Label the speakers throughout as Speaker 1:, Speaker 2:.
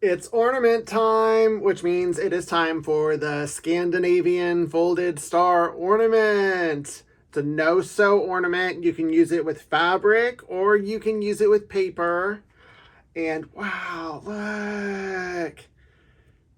Speaker 1: It's ornament time, which means it is time for the Scandinavian folded star ornament. It's a no-sew ornament. You can use it with fabric or you can use it with paper. And wow, look.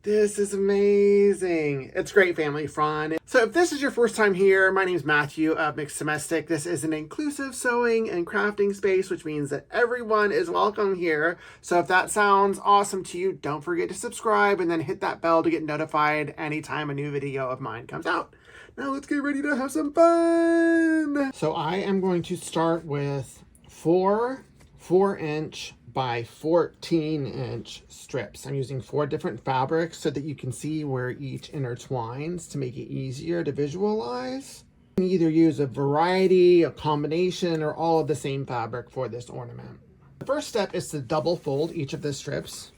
Speaker 1: This is amazing. It's great family fun. So if this is your first time here, my name is Matthew of Mixed Domestic. This is an inclusive sewing and crafting space, which means that everyone is welcome here. So if that sounds awesome to you, don't forget to subscribe and then hit that bell to get notified anytime a new video of mine comes out. Now let's get ready to have some fun. So I am going to start with four 4-inch by 14-inch strips. I'm using 4 different fabrics so that you can see where each intertwines to make it easier to visualize. You can either use a variety, a combination, or all of the same fabric for this ornament. The first step is to double fold each of the strips.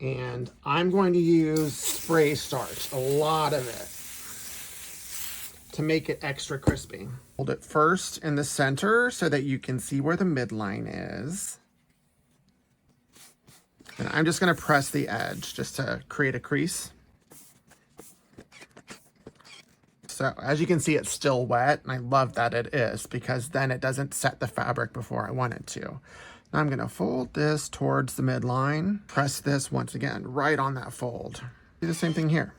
Speaker 1: And I'm going to use spray starch, a lot of it, to make it extra crispy. Hold it first in the center so that you can see where the midline is. And I'm just going to press the edge just to create a crease. So as you can see, it's still wet, and I love that it is because then it doesn't set the fabric before I want it to. Now I'm going to fold this towards the midline, press this once again right on that fold. Do the same thing here.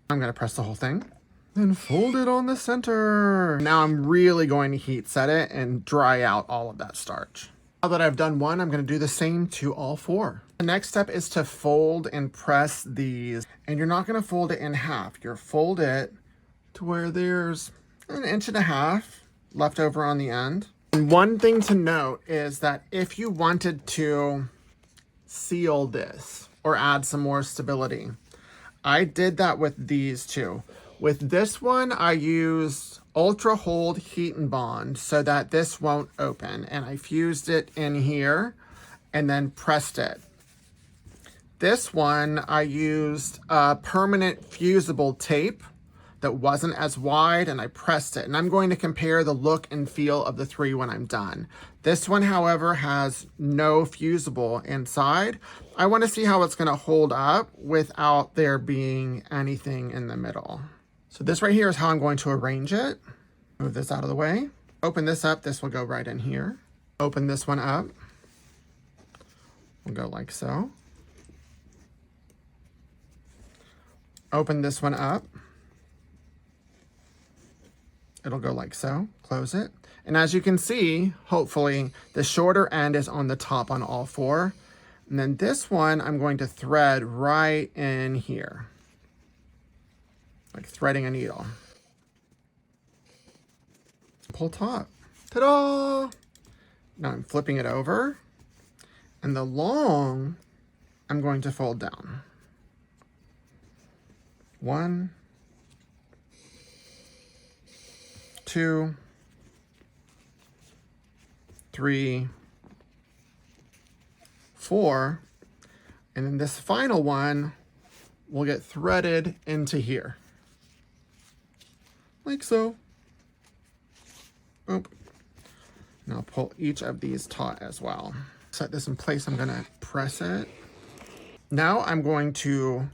Speaker 1: I'm going to press the whole thing. Then fold it on the center. Now I'm really going to heat set it and dry out all of that starch. Now that I've done one, I'm going to do the same to all 4. The next step is to fold and press these. And you're not going to fold it in half. You'll fold it to where there's 1.5 inches left over on the end. And one thing to note is that if you wanted to seal this or add some more stability, I did that with these two. With this one, I used Ultra Hold Heat and Bond so that this won't open. And I fused it in here and then pressed it. This one, I used a permanent fusible tape that wasn't as wide, and I pressed it. And I'm going to compare the look and feel of the 3 when I'm done. This one, however, has no fusible inside. I want to see how it's going to hold up without there being anything in the middle. So this right here is how I'm going to arrange it. Move this out of the way. Open this up. This will go right in here. Open this one up. We'll go like so. Open this one up. It'll go like so. Close it. And as you can see, hopefully, the shorter end is on the top on all 4. And then this one, I'm going to thread right in here. Like threading a needle. Pull taut. Ta-da! Now I'm flipping it over. And the long, I'm going to fold down. 1, 2, 3, 4. And then this final one will get threaded into here. Like so. Boop. And I'll pull each of these taut as well. Set this in place. I'm going to press it. Now I'm going to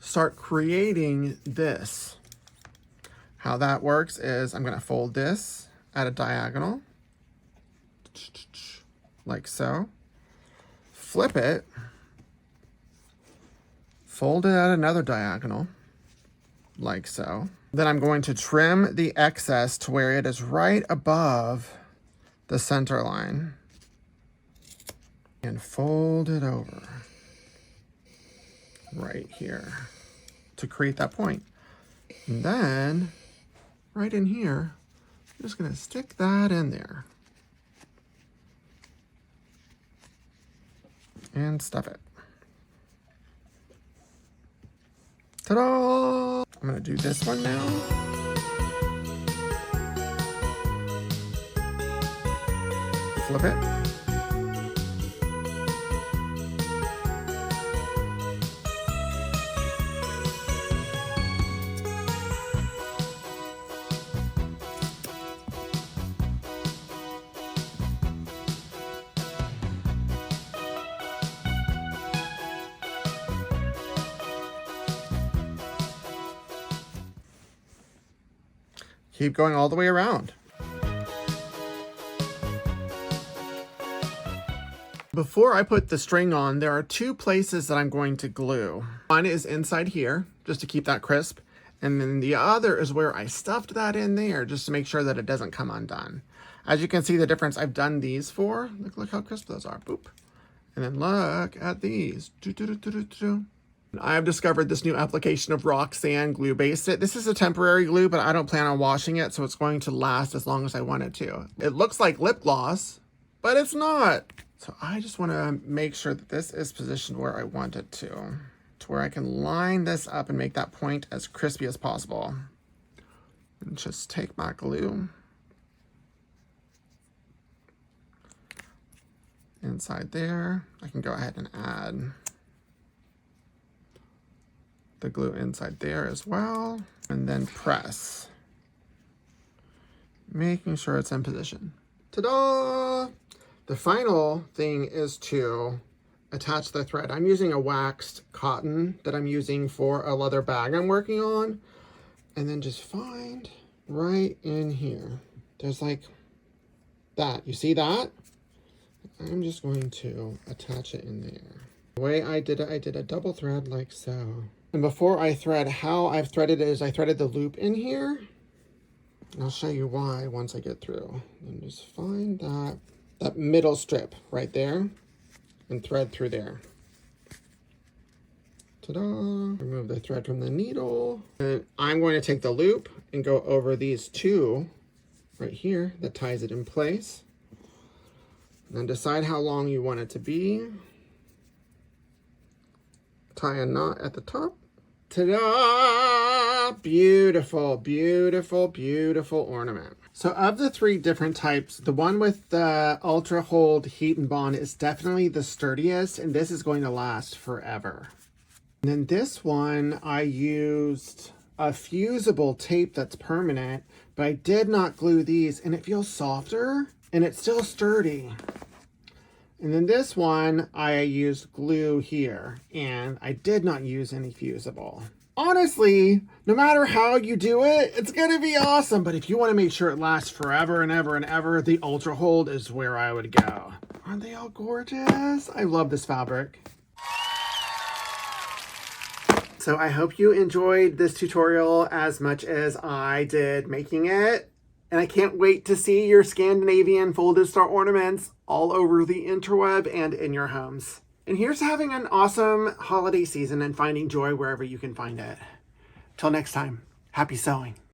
Speaker 1: start creating this. How that works is I'm going to fold this at a diagonal. Like so. Flip it. Fold it at another diagonal. Like so. Then I'm going to trim the excess to where it is right above the center line. And fold it over. Right here. To create that point. And then, right in here, I'm just going to stick that in there. And stuff it. Ta-da! I'm going to do this one now. Flip it. Keep going all the way around. Before I put the string on, there are two places that I'm going to glue. One is inside here, just to keep that crisp. And then the other is where I stuffed that in there, just to make sure that it doesn't come undone. As you can see the difference I've done these for. Look how crisp those are. Boop. And then look at these. I have discovered this new application of Roxanne Glue Base It. This is a temporary glue, but I don't plan on washing it, so it's going to last as long as I want it to. It looks like lip gloss, but it's not. So I just want to make sure that this is positioned where I want it to where I can line this up and make that point as crispy as possible. And just take my glue inside there. I can go ahead and add the glue inside there as well, and then press, making sure it's in position. Ta-da! The final thing is to attach the thread. I'm using a waxed cotton that I'm using for a leather bag I'm working on, and then just find right in here. There's like that. You see that? I'm just going to attach it in there. The way I did it, I did a double thread like so. And before I thread, how I've threaded it is I threaded the loop in here. And I'll show you why once I get through. And just find that middle strip right there and thread through there. Ta-da! Remove the thread from the needle. And I'm going to take the loop and go over these two right here that ties it in place. And then decide how long you want it to be. Tie a knot at the top. Ta-da! Beautiful, beautiful, beautiful ornament. So of the three different types, the one with the Ultra Hold Heat and Bond is definitely the sturdiest, and this is going to last forever. And then this one, I used a fusible tape that's permanent, but I did not glue these, and it feels softer, and it's still sturdy. And then this one, I used glue here, and I did not use any fusible. Honestly, no matter how you do it, it's gonna be awesome. But if you wanna make sure it lasts forever and ever and ever, the Ultra Hold is where I would go. Aren't they all gorgeous? I love this fabric. So I hope you enjoyed this tutorial as much as I did making it. And I can't wait to see your Scandinavian folded star ornaments all over the interweb and in your homes. And here's having an awesome holiday season and finding joy wherever you can find it. Till next time, happy sewing.